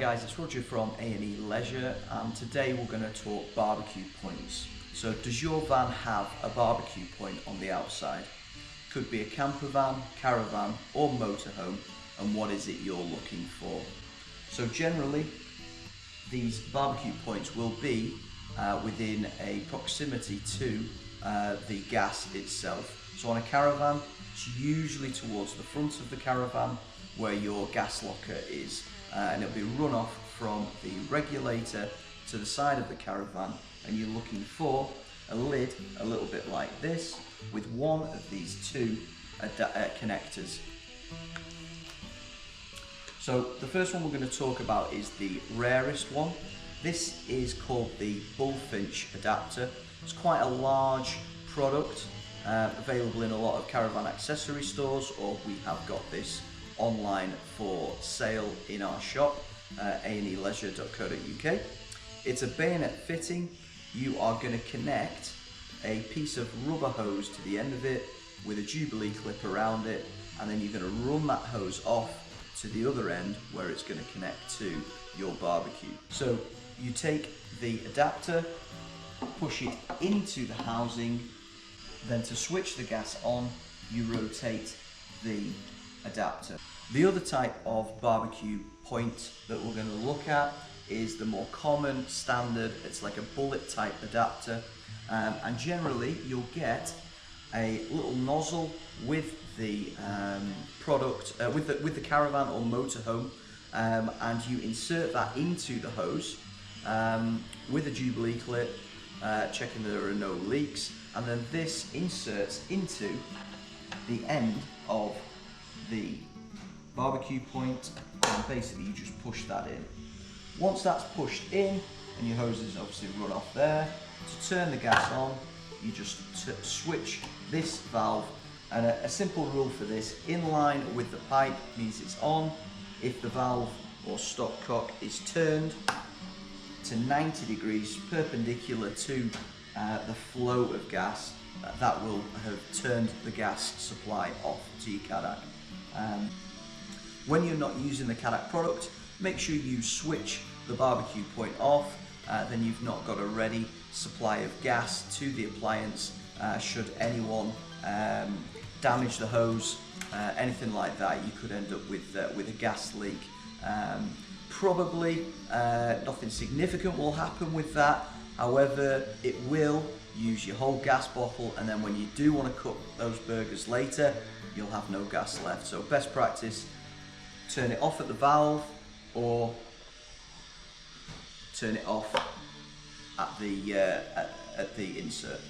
guys, it's Roger from A&E Leisure, and today we're going to talk barbecue points. So does your van have a barbecue point on the outside? Could be a camper van, caravan or motorhome, and what is it you're looking for? So generally these barbecue points will be within a proximity to the gas itself. So on a caravan, it's usually towards the front of the caravan where your gas locker is, and it'll be run off from the regulator to the side of the caravan, and you're looking for a lid a little bit like this with one of these two connectors. So the first one we're going to talk about is the rarest one. This is called the Bullfinch Adapter. It's quite a large product, available in a lot of caravan accessory stores, or we have got this online for sale in our shop, aneleisure.co.uk. It's a bayonet fitting. You are going to connect a piece of rubber hose to the end of it with a Jubilee clip around it, and then you're going to run that hose off to the other end where it's going to connect to your barbecue. So you take the adapter, push it into the housing, then to switch the gas on, you rotate the adapter. The other type of barbecue point that we're going to look at is the more common standard. It's like a bullet type adapter, and generally you'll get a little nozzle with the product, with the caravan or motorhome, and you insert that into the hose with a Jubilee clip, checking there are no leaks, and then this inserts into the end of the barbecue point, and basically you just push that in. Once that's pushed in and your hoses obviously run off there, to turn the gas on you just switch this valve, and a simple rule for this: in line with the pipe means it's on. If the valve or stopcock is turned to 90 degrees perpendicular to the flow of gas, that will have turned the gas supply off to your CADAC. When you're not using the CADAC product, make sure you switch the barbecue point off, then you've not got a ready supply of gas to the appliance should anyone damage the hose, anything like that. You could end up with a gas leak. Probably nothing significant will happen with that. However, it will use your whole gas bottle, and then when you do want to cook those burgers later, you'll have no gas left. So best practice: turn it off at the valve or turn it off at the insert.